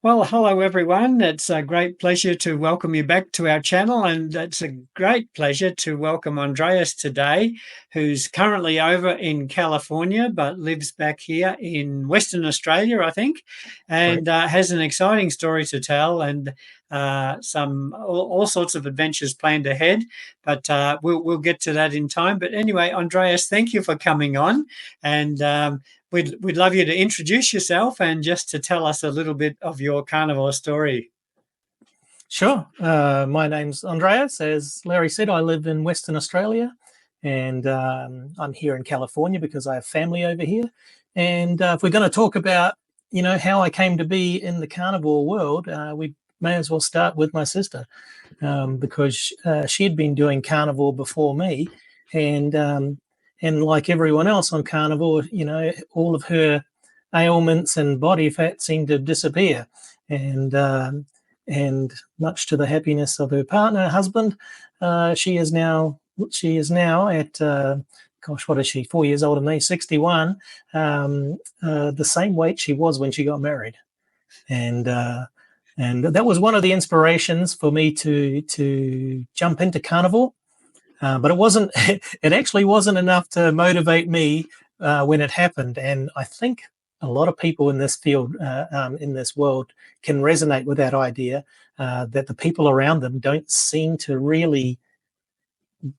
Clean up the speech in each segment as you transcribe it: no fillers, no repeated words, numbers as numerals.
Well, hello everyone. It's a great pleasure to welcome you back to our channel, and it's a great pleasure to welcome Andreas today, who's currently over in California but lives back here in Western Australia, I think, and has an exciting story to tell and some all sorts of adventures planned ahead. But we'll get to that in time. But anyway, Andreas, thank you for coming on, and we'd love you to introduce yourself and just to tell us a little bit of your carnivore story. Sure. My name's Andreas. As Larry said, I live in Western Australia, and I'm here in California because I have family over here. And if we're going to talk about, how I came to be in the carnivore world, we may as well start with my sister, because she had been doing carnivore before me, and like everyone else on carnivore, all of her ailments and body fat seemed to disappear. And much to the happiness of her partner, husband, she is now at, what is she, 4 years older than me, 61, the same weight she was when she got married. And that was one of the inspirations for me to jump into carnivore. But it actually wasn't enough to motivate me when it happened. And I think a lot of people in this field, in this world, can resonate with that idea that the people around them don't seem to really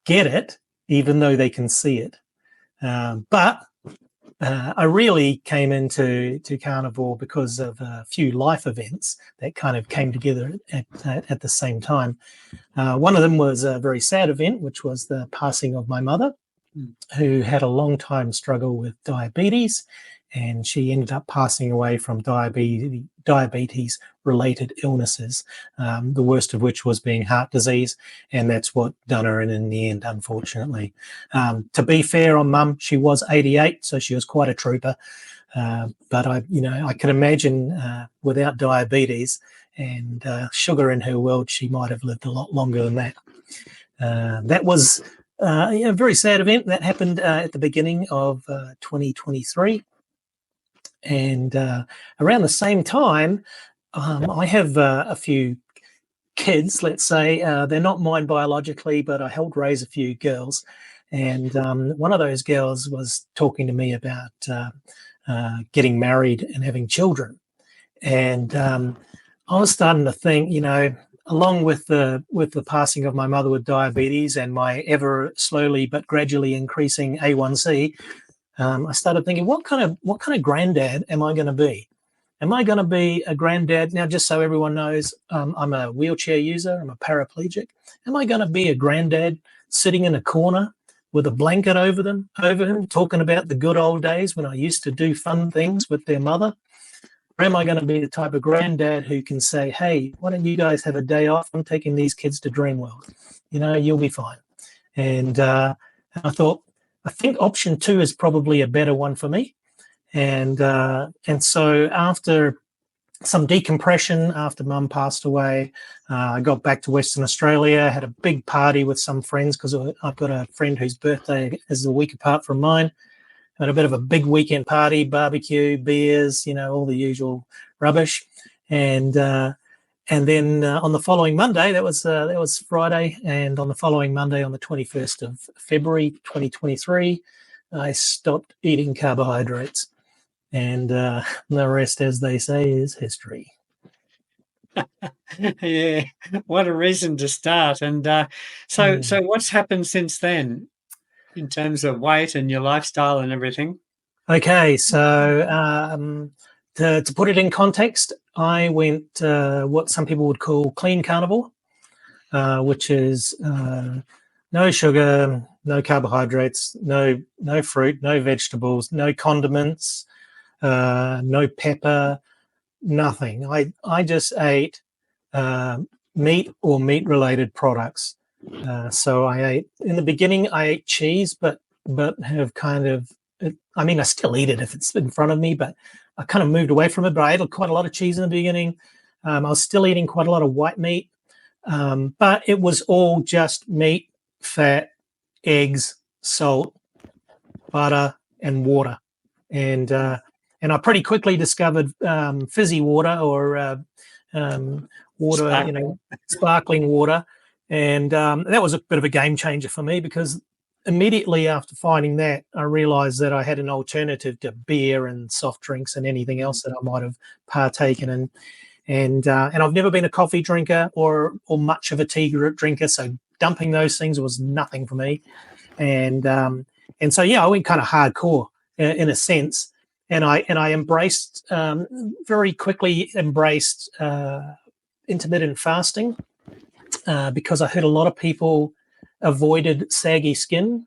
get it, even though they can see it. But I really came into carnivore because of a few life events that kind of came together at the same time. One of them was a very sad event, which was the passing of my mother, who had a long time struggle with diabetes, and she ended up passing away from diabetes-related illnesses, the worst of which was being heart disease, and that's what done her in the end, unfortunately. To be fair on Mum, she was 88, so she was quite a trooper. But I can imagine without diabetes and sugar in her world, she might have lived a lot longer than that. That was a very sad event that happened at the beginning of 2023. And around the same time, I have a few kids, let's say. They're not mine biologically, but I helped raise a few girls. And one of those girls was talking to me about getting married and having children. And I was starting to think, along with the passing of my mother with diabetes and my ever slowly but gradually increasing A1C, I started thinking, what kind of granddad am I going to be? Am I going to be a granddad? Now, just so everyone knows, I'm a wheelchair user. I'm a paraplegic. Am I going to be a granddad sitting in a corner with a blanket over him, talking about the good old days when I used to do fun things with their mother? Or am I going to be the type of granddad who can say, hey, why don't you guys have a day off? I'm taking these kids to Dreamworld. You'll be fine. And I thought, I think option 2 is probably a better one for me. And so after some decompression, after Mum passed away, I got back to Western Australia, had a big party with some friends because I've got a friend whose birthday is a week apart from mine. Had a bit of a big weekend party, barbecue, beers, all the usual rubbish. And then on the following Monday, that was Friday, and on the following Monday, on the 21st of February 2023, I stopped eating carbohydrates. And the rest, as they say, is history. Yeah, what a reason to start. And so what's happened since then in terms of weight and your lifestyle and everything? Okay, so to put it in context, I went what some people would call clean carnivore, which is no sugar, no carbohydrates, no fruit, no vegetables, no condiments, no pepper, nothing. I just ate meat or meat-related products. So in the beginning, I ate cheese, but have kind of, I still eat it if it's in front of me, but I kind of moved away from it. But I ate quite a lot of cheese in the beginning. I was still eating quite a lot of white meat, but it was all just meat, fat, eggs, salt, butter, and water. And and I pretty quickly discovered fizzy water, or water, sparkling water. And that was a bit of a game changer for me, because immediately after finding that, I realized that I had an alternative to beer and soft drinks and anything else that I might have partaken in. And I've never been a coffee drinker or much of a tea drinker, so dumping those things was nothing for me. And so I went kind of hardcore in a sense, and I embraced very quickly embraced intermittent fasting, because I heard a lot of people avoided saggy skin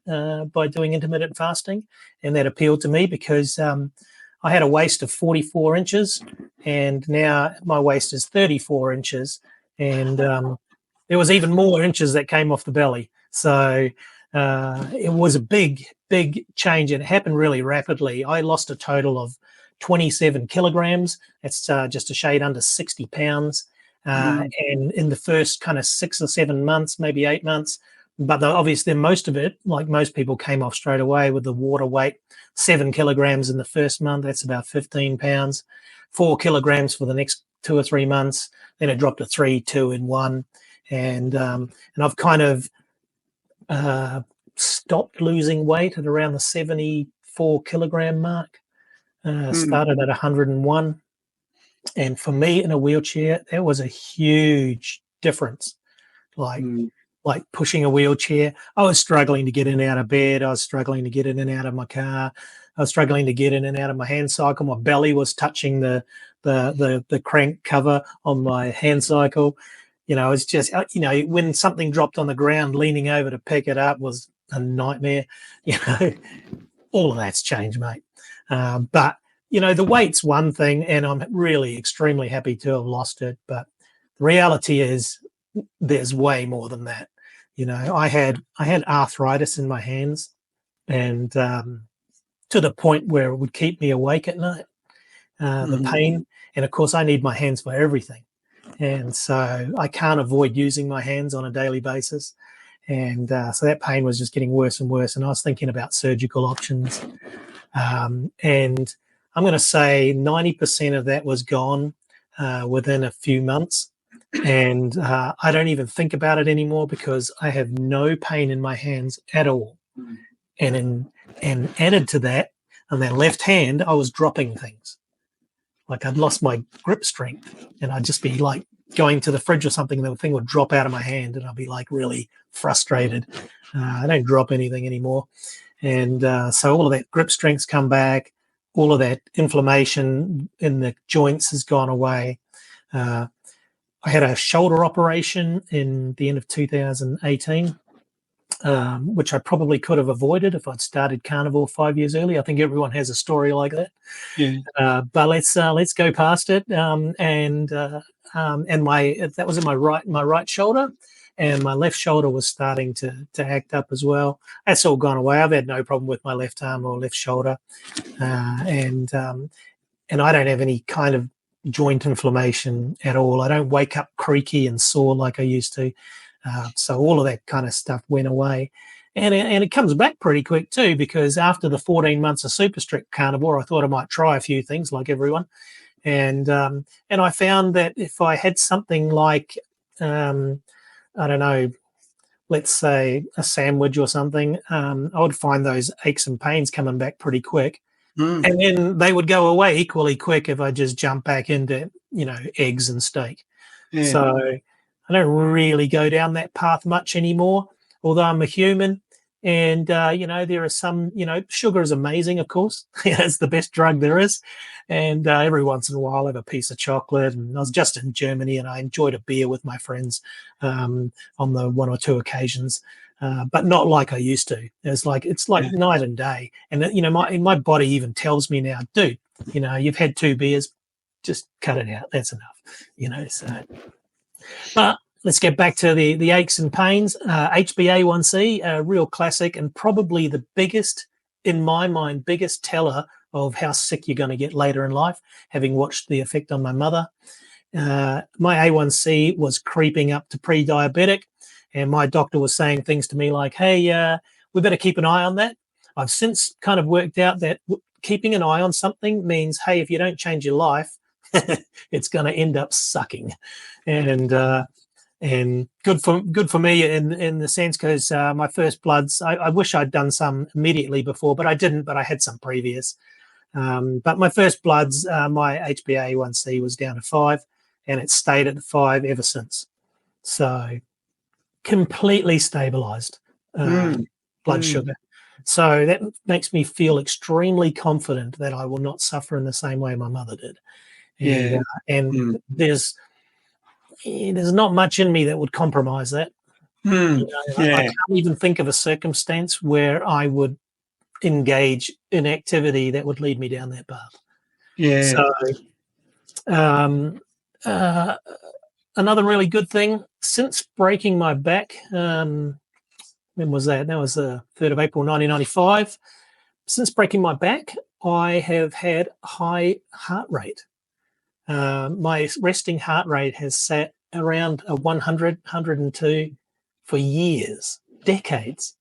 by doing intermittent fasting, and that appealed to me because I had a waist of 44 inches, and now my waist is 34 inches, and there was even more inches that came off the belly. So it was a big change, and it happened really rapidly. I lost a total of 27 kilograms. That's just a shade under 60 pounds. And in the first kind of 6 or 7 months, maybe 8 months, but obviously most of it, like most people, came off straight away with the water weight. 7 kilograms in the first month, that's about 15 pounds. 4 kilograms for the next 2 or 3 months. Then it dropped to 3, 2, and 1. And I've kind of stopped losing weight at around the 74 kilogram mark. Started at 101. And for me, in a wheelchair, that was a huge difference. Like pushing a wheelchair, I was struggling to get in and out of bed. I was struggling to get in and out of my car. I was struggling to get in and out of my hand cycle. My belly was touching the crank cover on my hand cycle. It's just, when something dropped on the ground, leaning over to pick it up was a nightmare. All of that's changed, mate. But the weight's one thing, and I'm really extremely happy to have lost it. But the reality is there's way more than that. I had arthritis in my hands, and to the point where it would keep me awake at night, the pain. And of course, I need my hands for everything. And so I can't avoid using my hands on a daily basis. And so that pain was just getting worse and worse. And I was thinking about surgical options. And I'm going to say 90% of that was gone within a few months. And I don't even think about it anymore, because I have no pain in my hands at all. And added to that, on that left hand, I was dropping things. Like I'd lost my grip strength, and I'd just be like going to the fridge or something, and the thing would drop out of my hand, and I'd be like really frustrated. I don't drop anything anymore. And so all of that grip strength's come back. All of that inflammation in the joints has gone away. I had a shoulder operation in the end of 2018, which I probably could have avoided if I'd started Carnivore 5 years early. I think everyone has a story like that. Yeah. But let's go past it. And that was in my right shoulder, and my left shoulder was starting to act up as well. That's all gone away. I've had no problem with my left arm or left shoulder, and I don't have any kind of joint inflammation at all. I don't wake up creaky and sore like I used to. So all of that kind of stuff went away. And it comes back pretty quick too, because after the 14 months of super strict carnivore, I thought I might try a few things like everyone. And I found that if I had something like, I don't know, let's say a sandwich or something, I would find those aches and pains coming back pretty quick. And then they would go away equally quick if I just jump back into, eggs and steak. Yeah. So I don't really go down that path much anymore, although I'm a human. And, there are some, sugar is amazing, of course. It's the best drug there is. And every once in a while I have a piece of chocolate. And I was just in Germany, and I enjoyed a beer with my friends on the 1 or 2 occasions. But not like I used to. It's like night and day. And, my body even tells me now, dude, you've had 2 beers, just cut it out. That's enough, so. But let's get back to the aches and pains. HbA1c, a real classic, and probably the biggest, in my mind, biggest teller of how sick you're going to get later in life, having watched the effect on my mother. My A1C was creeping up to pre-diabetic, and my doctor was saying things to me like, hey, we better keep an eye on that. I've since kind of worked out that keeping an eye on something means, hey, if you don't change your life, it's going to end up sucking. And good for me in the sense, because my first bloods, I wish I'd done some immediately before, but I didn't. But I had some previous. But my first bloods, my HbA1c was down to 5, and it stayed at 5 ever since. So completely stabilized blood sugar. So that makes me feel extremely confident that I will not suffer in the same way my mother did. And there's not much in me that would compromise that. I can't even think of a circumstance where I would engage in activity that would lead me down that path. So another really good thing, since breaking my back, when was that? That was the 3rd of April 1995. Since breaking my back, I have had high heart rate. My resting heart rate has sat around a 100, 102 for years, decades.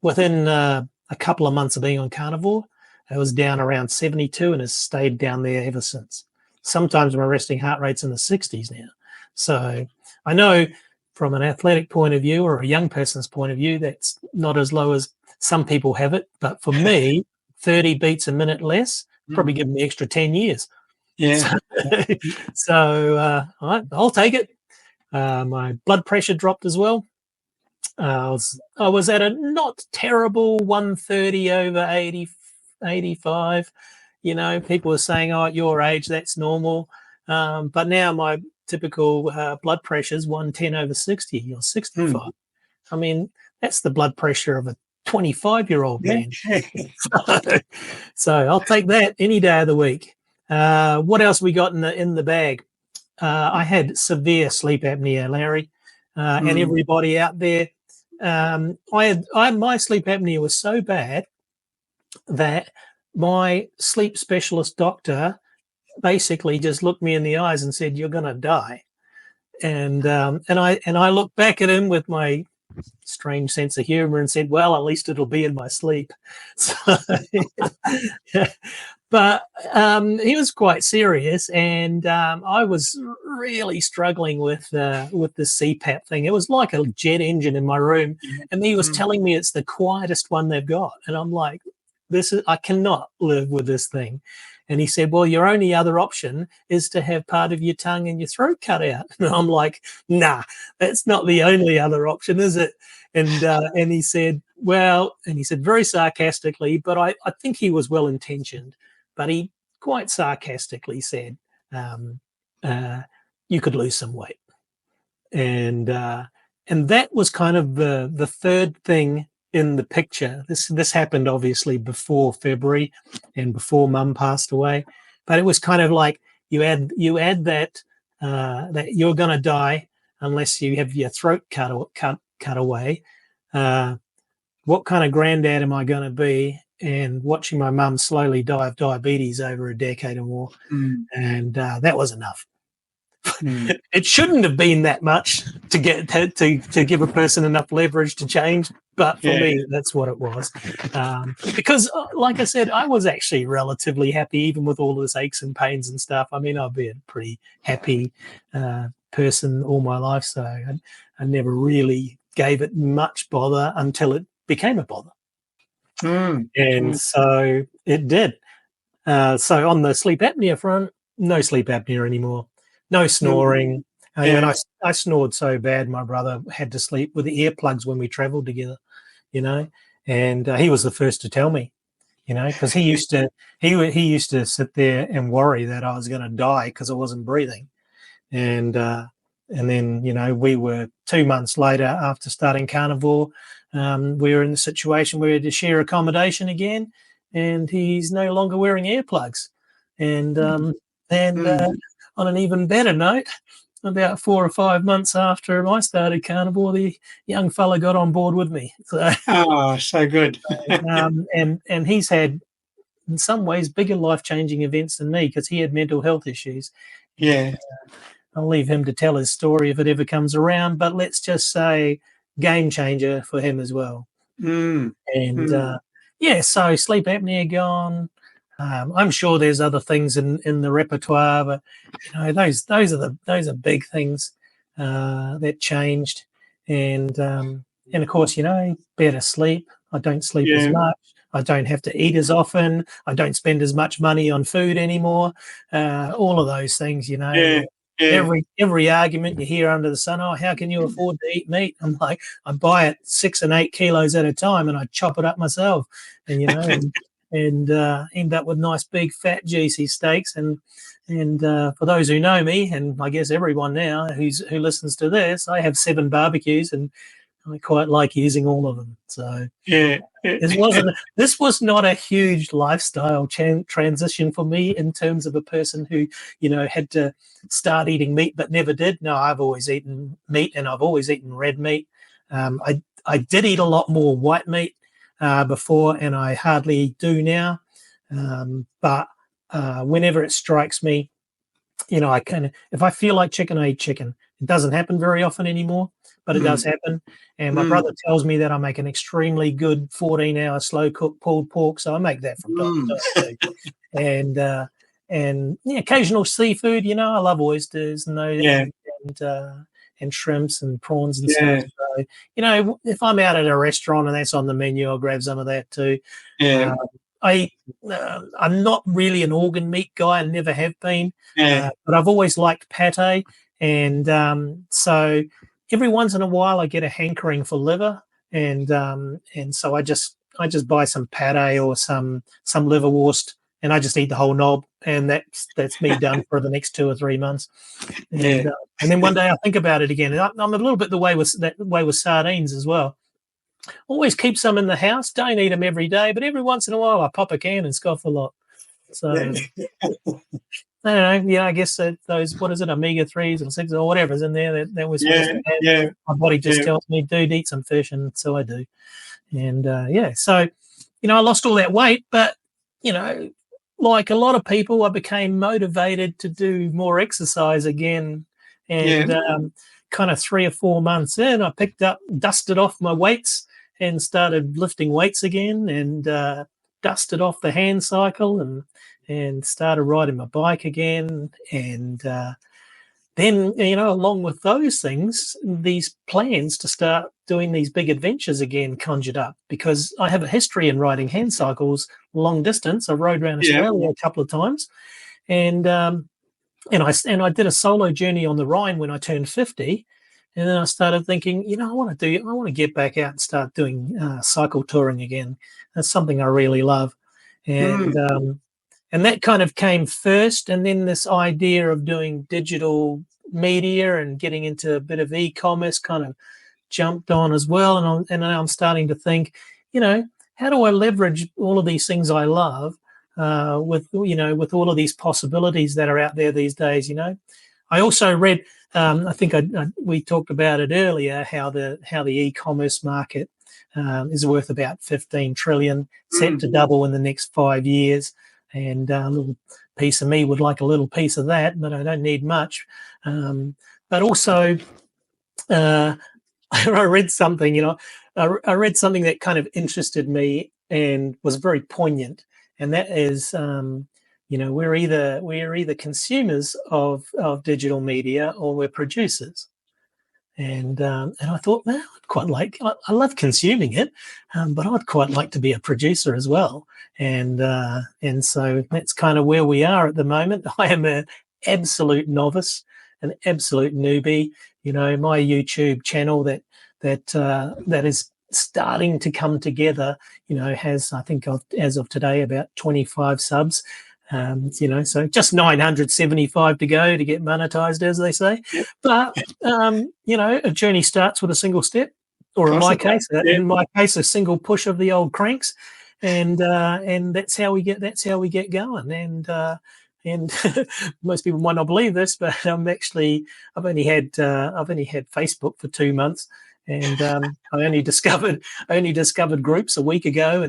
Within a couple of months of being on Carnivore, it was down around 72 and has stayed down there ever since. Sometimes my resting heart rate's in the 60s now. So I know from an athletic point of view or a young person's point of view, that's not as low as some people have it. But for me, 30 beats a minute less, probably give me extra 10 years. So I'll take it. My blood pressure dropped as well. I was at a not terrible 130 over 80, 85. You know, people were saying, oh, at your age, that's normal. But now my typical blood pressure is 110 over 60 or 65. I mean, that's the blood pressure of a 25-year-old man. So I'll take that any day of the week. What else we got in the bag? I had severe sleep apnea, Larry, and everybody out there. My sleep apnea was so bad that my sleep specialist doctor basically just looked me in the eyes and said, "You're going to die." And I looked back at him with my strange sense of humor and said, "Well, at least it'll be in my sleep." So, but he was quite serious, and I was really struggling with the CPAP thing. It was like a jet engine in my room, and he was telling me it's the quietest one they've got, and I'm like, I cannot live with this thing. And he said, well, your only other option is to have part of your tongue and your throat cut out. And I'm like, nah, that's not the only other option, is it? And he said, well, and he said very sarcastically, but I think he was well intentioned, but he quite sarcastically said, you could lose some weight. And that was kind of the third thing in the picture. This happened obviously before February and before Mum passed away, but it was kind of like you add that you're going to die unless you have your throat cut away. What kind of granddad am I going to be? And watching my mum slowly die of diabetes over a decade or more, and that was enough. It shouldn't have been that much to get to give a person enough leverage to change, but for me, that's what it was. Because, like I said, I was actually relatively happy, even with all of this aches and pains and stuff. I mean, I've been a pretty happy person all my life, so I never really gave it much bother until it became a bother. So it did. So on the sleep apnea front, no sleep apnea anymore. No snoring. And I snored so bad, my brother had to sleep with the earplugs when we traveled together, you know, and he was the first to tell me, you know, because he used to sit there and worry that I was going to die because I wasn't breathing. And then, you know, we were 2 months later after starting Carnivore, we were in the situation where we had to share accommodation again, and he's no longer wearing earplugs. And on an even better note, about 4 or 5 months after I started Carnivore, the young fella got on board with me. So, so good. and he's had, in some ways, bigger life-changing events than me because he had mental health issues. Yeah. I'll leave him to tell his story if it ever comes around, but let's just say game changer for him as well. And Yeah, so sleep apnea gone. I'm sure there's other things in the repertoire, but those are big things that changed, and of course better sleep. I don't sleep as Yeah, much. I don't have to eat as often. I don't spend as much money on food anymore. All of those things, yeah, yeah, every argument you hear under the sun. Oh, how can you afford to eat meat? I'm like, I buy it 6 and 8 kilos at a time, and I chop it up myself, and end up with nice big fat juicy steaks. And for those who know me, and I guess everyone now who listens to this, I have 7 barbecues, and I quite like using all of them. So yeah, this was not a huge lifestyle transition for me in terms of a person who had to start eating meat but never did. No, I've always eaten meat, and I've always eaten red meat. I did eat a lot more white meat before, and I hardly do now. But whenever it strikes me, I kind of, if I feel like chicken, I eat chicken. It doesn't happen very often anymore, but it does happen. And my brother tells me that I make an extremely good 14-hour slow cooked pulled pork, so I make that from time to time too. And occasional seafood. I love oysters and shrimps and prawns and stuff. So if I'm out at a restaurant and that's on the menu, I'll grab some of that too. yeah, I'm not really an organ meat guy. I never have been, but I've always liked pate, and so every once in a while I get a hankering for liver, and so I just buy some pate or some liverwurst, and I just eat the whole knob, and that's me done for the next 2 or 3 months. And then one day I think about it again. I'm a little bit the way with sardines as well. Always keep some in the house. Don't eat them every day, but every once in a while I pop a can and scoff a lot. So I don't know. I guess those, what is it, omega-3s and 6 or whatever's in there that we're supposed to have. yeah. My body just tells me, dude, eat some fish, and so I do. And so I lost all that weight, but like a lot of people, I became motivated to do more exercise again, and kind of 3 or 4 months in, I dusted off my weights and started lifting weights again, and dusted off the hand cycle and started riding my bike again. And then, along with those things, these plans to start doing these big adventures again conjured up, because I have a history in riding hand cycles long distance. I rode around Australia a couple of times, and I did a solo journey on the Rhine when I turned 50. And then I started thinking, I want to get back out and start doing cycle touring again. That's something I really love. And that kind of came first. And then this idea of doing digital media and getting into a bit of e-commerce kind of jumped on as well. And now I'm starting to think, how do I leverage all of these things I love with all of these possibilities that are out there these days? I also read, I think we talked about it earlier, how the e-commerce market is worth about 15 trillion, set to double in the next 5 years. And a little piece of me would like a little piece of that, but I don't need much. But also, I read something, I read something that kind of interested me and was very poignant, and that is, we're either consumers of digital media, or we're producers. And I thought, well, I love consuming it, but I'd quite like to be a producer as well. And so that's kind of where we are at the moment. I am an absolute novice, an absolute newbie. My YouTube channel that is starting to come together, has, I think, as of today, about 25 subs. So just 975 to go to get monetized, as they say. Yep. But a journey starts with a single step, or in my case, a single push of the old cranks, and that's how we get going. And most people might not believe this, but I've only had Facebook for 2 months. And I only discovered groups a week ago,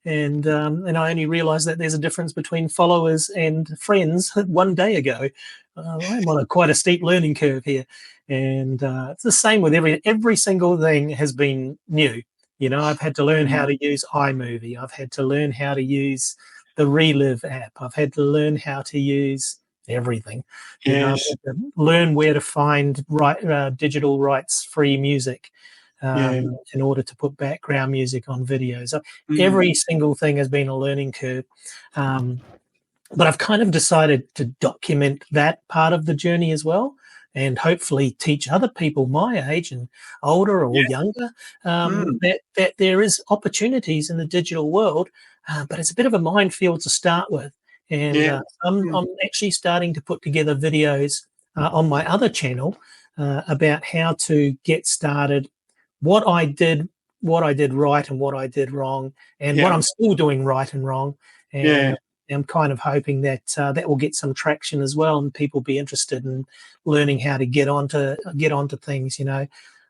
and I only realised that there's a difference between followers and friends 1 day ago. I'm on quite a steep learning curve here, and it's the same with every single thing has been new. I've had to learn how to use iMovie. I've had to learn how to use the Relive app. I've had to learn how to use everything. I've had to learn where to find digital rights free music in order to put background music on videos. Every single thing has been a learning curve. But I've kind of decided to document that part of the journey as well, and hopefully teach other people my age and older or younger that there is opportunities in the digital world, but it's a bit of a minefield to start with. And I'm actually starting to put together videos on my other channel about how to get started, what I did right and what I did wrong, and what I'm still doing right and wrong. And I'm kind of hoping that that will get some traction as well, and people be interested in learning how to get onto things.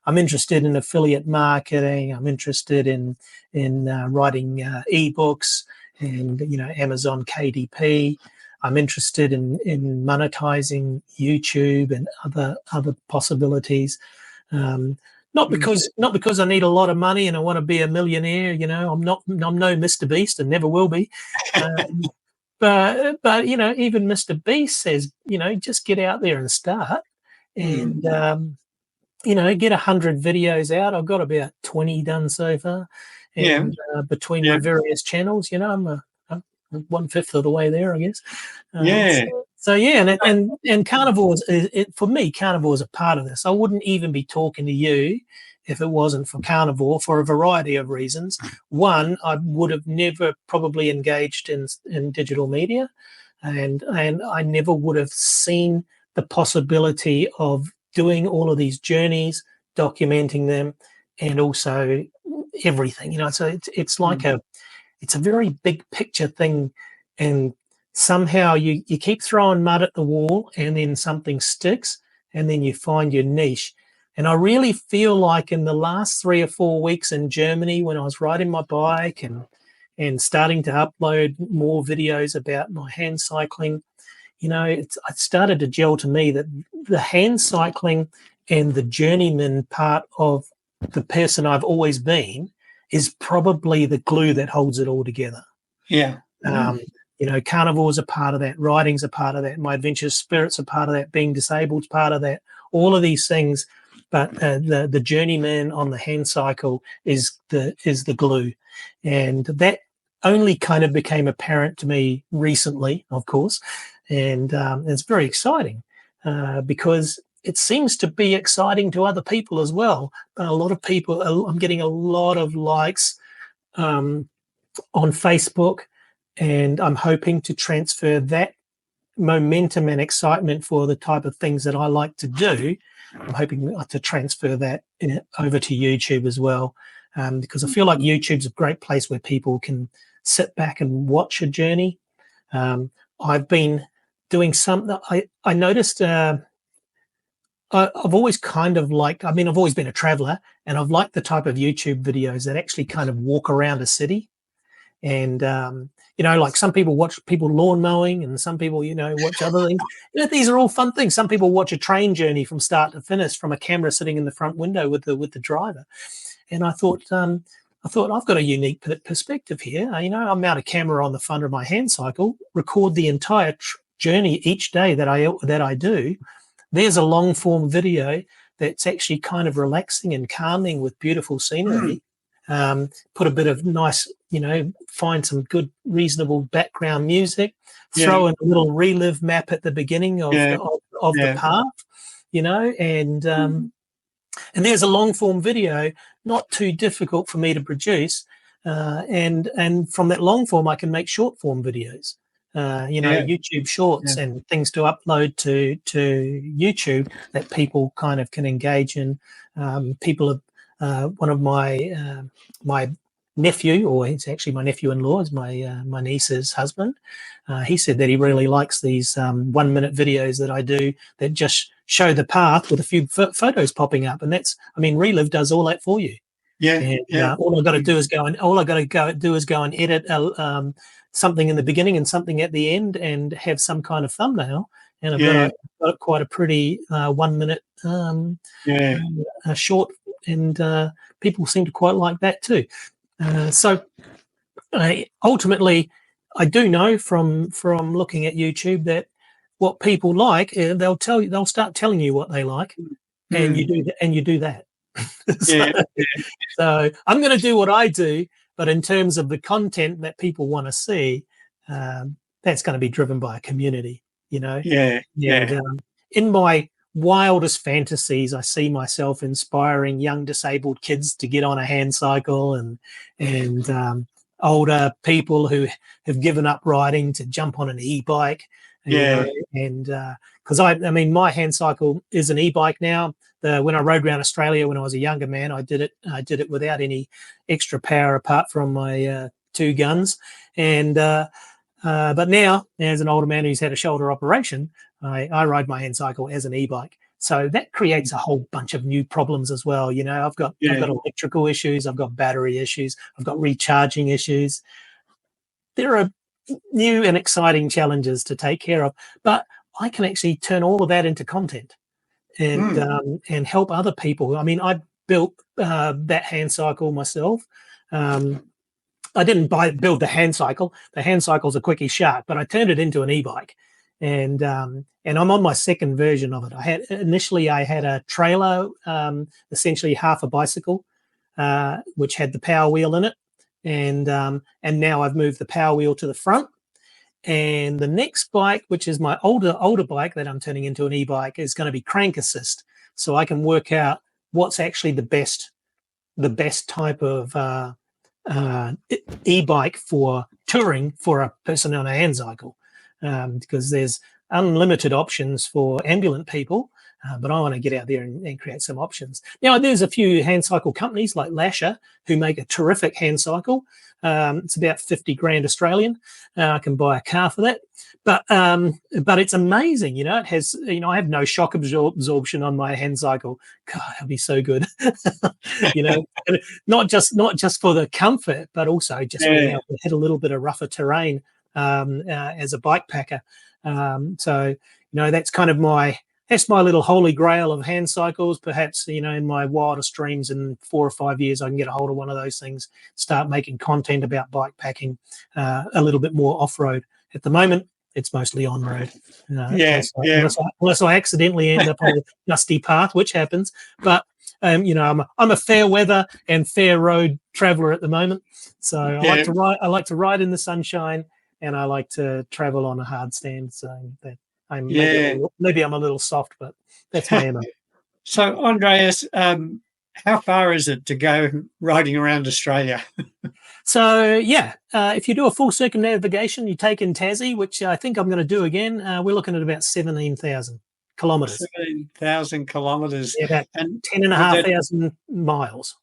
I'm interested in affiliate marketing. I'm interested in writing ebooks and Amazon KDP. I'm interested in monetizing YouTube and other possibilities. Not because I need a lot of money and I want to be a millionaire. I'm no Mr. Beast and never will be. But even Mr. Beast says, just get out there and start, and get 100 videos out. I've got about 20 done so far, and between my various channels, I'm 1/5 of the way there, I guess. And Carnivore for me, Carnivore is a part of this. I wouldn't even be talking to you if it wasn't for Carnivore, for a variety of reasons. One, I would have never probably engaged in digital media, and I never would have seen the possibility of doing all of these journeys, documenting them, and also everything. So it's like it's a very big picture thing, and somehow you keep throwing mud at the wall, and then something sticks, and then you find your niche. And I really feel like in the last 3 or 4 weeks in Germany, when I was riding my bike and starting to upload more videos about my hand cycling, it started to gel to me that the hand cycling and the journeyman part of the person I've always been is probably the glue that holds it all together. Carnivore's a part of that, riding's a part of that, my adventurous spirit's a part of that, being disabled's part of that, all of these things. But the journeyman on the hand cycle is the glue, and that only kind of became apparent to me recently, of course, and it's very exciting because it seems to be exciting to other people as well. A lot of people, I'm getting a lot of likes on Facebook, and I'm hoping to transfer that momentum and excitement for the type of things that I like to do. I'm hoping to transfer that over to YouTube as well, because I feel like YouTube's a great place where people can sit back and watch a journey. I've been doing something. I noticed I've always kind of liked, I've always been a traveler, and I've liked the type of YouTube videos that actually kind of walk around a city. And, like some people watch people lawn mowing, and some people, watch other things. These are all fun things. Some people watch a train journey from start to finish from a camera sitting in the front window with the driver. And I thought I've got a unique perspective here. I mount a camera on the front of my hand cycle, record the entire journey each day that I do. There's a long form video that's actually kind of relaxing and calming with beautiful scenery. Put a bit of nice, find some good, reasonable background music, throw in a little relive map at the beginning of the path, and there's a long form video, not too difficult for me to produce. And from that long form, I can make short form videos, YouTube shorts and things to upload to YouTube that people kind of can engage in. People have, one of my nephew, or it's actually my nephew-in-law, is my niece's husband. He said that he really likes these 1 minute videos that I do that just show the path with a few photos popping up, and Relive does all that for you. All I've got to do is go and edit something in the beginning and something at the end, and have some kind of thumbnail, and I've got quite a pretty 1 minute short and people seem to quite like that too. So ultimately, I do know from looking at YouTube that what people like, they'll start telling you what they like, and you do that. Yeah. So I'm going to do what I do, but in terms of the content that people want to see, that's going to be driven by a community, you know. Yeah. And in my wildest fantasies, I see myself inspiring young disabled kids to get on a hand cycle, and older people who have given up riding to jump on an e-bike. You know, and because I mean, my hand cycle is an e-bike now. When I rode around Australia when I was a younger man, I did it without any extra power apart from my 2 guns. And but now, as an older man who's had a shoulder operation, I ride my hand cycle as an e-bike. So that creates a whole bunch of new problems as well. You know, I've got electrical issues, I've got battery issues, I've got recharging issues. There are new and exciting challenges to take care of, but I can actually turn all of that into content and help other people. I mean, I built that hand cycle myself. I didn't build the hand cycle. The hand cycle's a quickie shark, but I turned it into an e-bike, and I'm on my 2nd version of it. I had a trailer, essentially half a bicycle, which had the power wheel in it, and now I've moved the power wheel to the front. And the next bike, which is my older bike that I'm turning into an e-bike, is going to be crank assist, so I can work out what's actually the best type of e-bike for touring for a person on a hand cycle, because there's unlimited options for ambulant people, but I want to get out there and create some options. Now, there's a few hand cycle companies like Lasher who make a terrific hand cycle. It's about 50 grand Australian. I can buy a car for that, but it's amazing. You know, it has, you know, I have no shock absorption on my hand cycle. God, that'd be so good. You know, not just for the comfort, but also just being able to hit a little bit of rougher terrain as a bike packer. So, you know, that's kind of my little holy grail of hand cycles. Perhaps, you know, in my wildest dreams in 4 or 5 years, I can get a hold of one of those things, start making content about bike packing, a little bit more off-road. At the moment, it's mostly on-road. Unless I accidentally end up on a dusty path, which happens. But, you know, I'm a fair weather and fair road traveler at the moment. So I like to ride in the sunshine, and I like to travel on a hard stand. So that maybe I'm a little soft, but that's my MO. So, Andreas, how far is it to go riding around Australia? So, if you do a full circumnavigation, you take in Tassie, which I think I'm going to do again. We're looking at about 17,000 kilometres. 17,000 kilometres. Yeah, about 10,500 miles.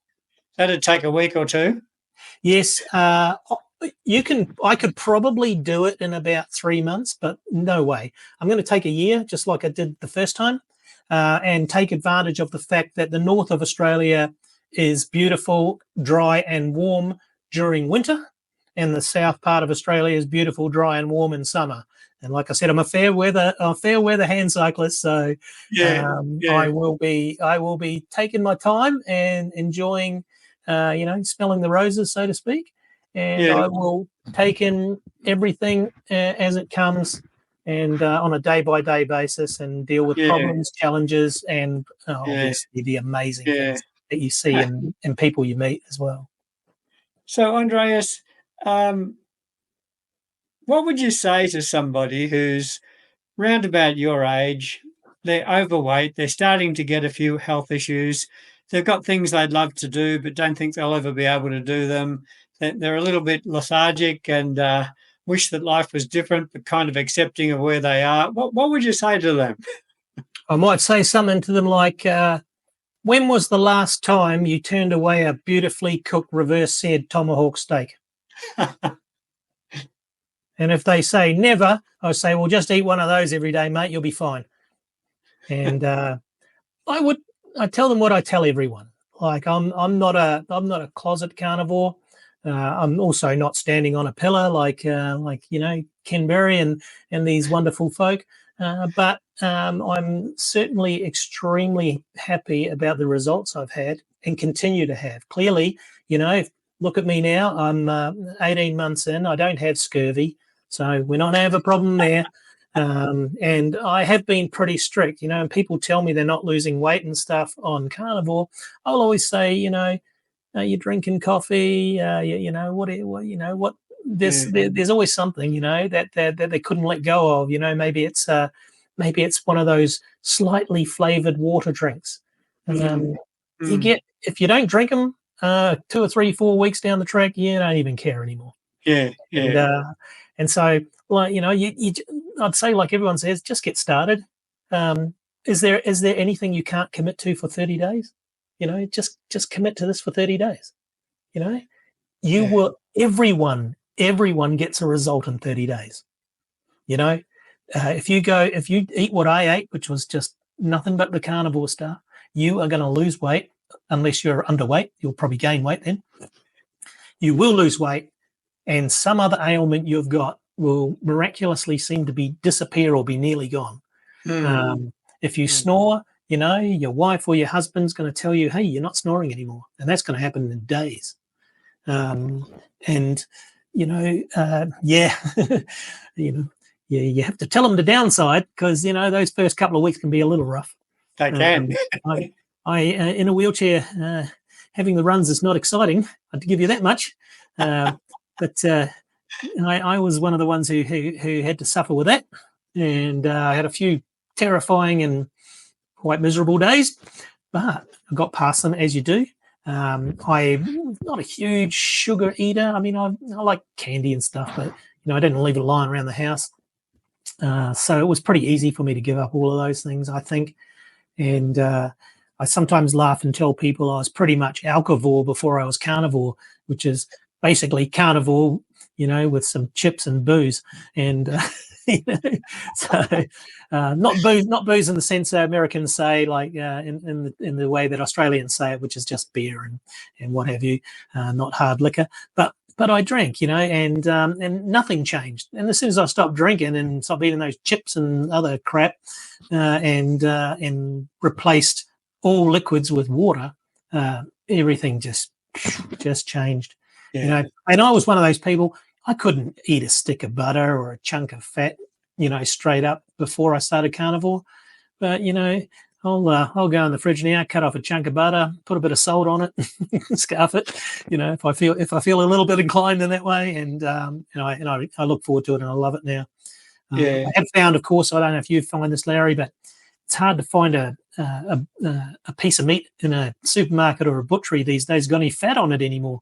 That'd take a week or 2? Yes. I could probably do it in about 3 months, but no way. I'm going to take a year, just like I did the first time, and take advantage of the fact that the north of Australia is beautiful, dry and warm during winter, and the south part of Australia is beautiful, dry and warm in summer. And like I said, I'm a fair weather hand cyclist, so I will be taking my time and enjoying, smelling the roses, so to speak. And I will take in everything as it comes, and on a day-by-day basis, and deal with problems, challenges, and obviously the amazing things that you see and people you meet as well. So, Andreas, what would you say to somebody who's round about your age, they're overweight, they're starting to get a few health issues, they've got things they'd love to do but don't think they'll ever be able to do them, they're a little bit lethargic and wish that life was different, but kind of accepting of where they are? What would you say to them? I might say something to them like, when was the last time you turned away a beautifully cooked reverse seared tomahawk steak? And if they say never, I say, well, just eat one of those every day, mate. You'll be fine. And I tell them what I tell everyone. Like I'm not a closet carnivore. I'm also not standing on a pillar like Ken Berry and these wonderful folk. but I'm certainly extremely happy about the results I've had and continue to have. Clearly, look at me now. I'm 18 months in. I don't have scurvy, so we're not going to have a problem there. And I have been pretty strict, and people tell me they're not losing weight and stuff on Carnivore. I'll always say, you're drinking coffee, what there's always something, that they couldn't let go of. Maybe it's one of those slightly flavored water drinks. You get, if you don't drink them 2 or 3, 4 weeks down the track, you don't even care anymore. Yeah. And so, I'd say, like everyone says, just get started. Is there anything you can't commit to for 30 days? Just commit to this for 30 days. You will. Everyone gets a result in 30 days. If you eat what I ate, which was just nothing but the carnivore stuff, you are going to lose weight. Unless you're underweight, you'll probably gain weight then. You will lose weight, and some other ailment you've got will miraculously seem to disappear or be nearly gone. If you snore, your wife or your husband's going to tell you, hey, you're not snoring anymore. And that's going to happen in days. You have to tell them the downside because, those first couple of weeks can be a little rough. They can. I in a wheelchair, having the runs is not exciting. I'd give you that much. But I was one of the ones who had to suffer with that. And I had a few terrifying and quite miserable days, but I got past them, as you do. I'm not a huge sugar eater. I mean, I like candy and stuff, but I didn't leave it lying around the house. So it was pretty easy for me to give up all of those things, I think. And I sometimes laugh and tell people I was pretty much alcovore before I was carnivore, which is basically carnivore, with some chips and booze. And so not booze in the sense that Americans say, like in the way that Australians say it, which is just beer and what have you, not hard liquor. But I drank, and nothing changed. And as soon as I stopped drinking and stopped eating those chips and other crap, and replaced all liquids with water, everything just changed. Yeah. And I was one of those people. I couldn't eat a stick of butter or a chunk of fat, straight up before I started carnivore. But I'll go in the fridge now, cut off a chunk of butter, put a bit of salt on it, scarf it. If I feel a little bit inclined in that way, and I look forward to it, and I love it now. I have found, of course, I don't know if you find this, Larry, but it's hard to find a piece of meat in a supermarket or a butchery these days got any fat on it anymore.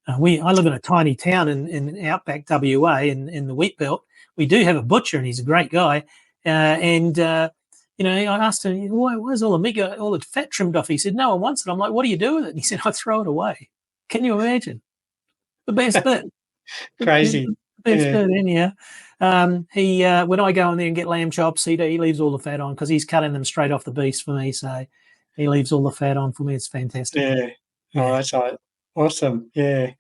I live in a tiny town in outback WA in the wheat belt. We do have a butcher, and he's a great guy. I asked him, where's all the meat, all the fat trimmed off? He said, no one wants it. I'm like, what do you do with it? And he said, I throw it away. Can you imagine? The best bit. Crazy. The best bit, anyhow. When I go in there and get lamb chops, he leaves all the fat on because he's cutting them straight off the beast for me. So he leaves all the fat on for me. It's fantastic. Yeah. Oh, that's right. Awesome. Yeah.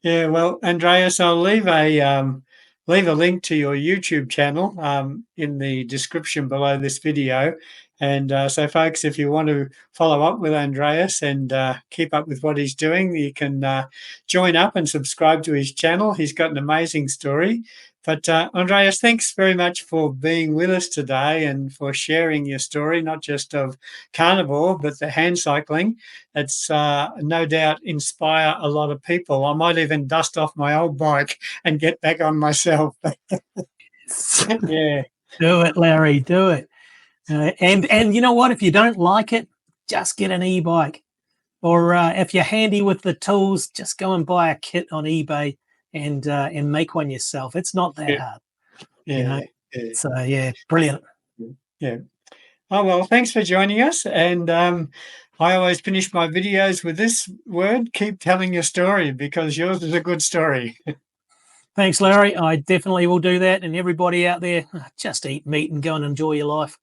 Well, Andreas, I'll leave a link to your YouTube channel in the description below this video. And so, folks, if you want to follow up with Andreas and keep up with what he's doing, you can join up and subscribe to his channel. He's got an amazing story. But Andreas, thanks very much for being with us today and for sharing your story, not just of carnivore, but the hand cycling. It's no doubt inspire a lot of people. I might even dust off my old bike and get back on myself. Yeah. Do it, Larry, do it. And you know what? If you don't like it, just get an e-bike. Or if you're handy with the tools, just go and buy a kit on eBay and make one yourself. It's not that hard. Yeah. So, brilliant. Yeah. Oh, well, thanks for joining us. And I always finish my videos with this word: keep telling your story, because yours is a good story. Thanks, Larry. I definitely will do that. And everybody out there, just eat meat and go and enjoy your life.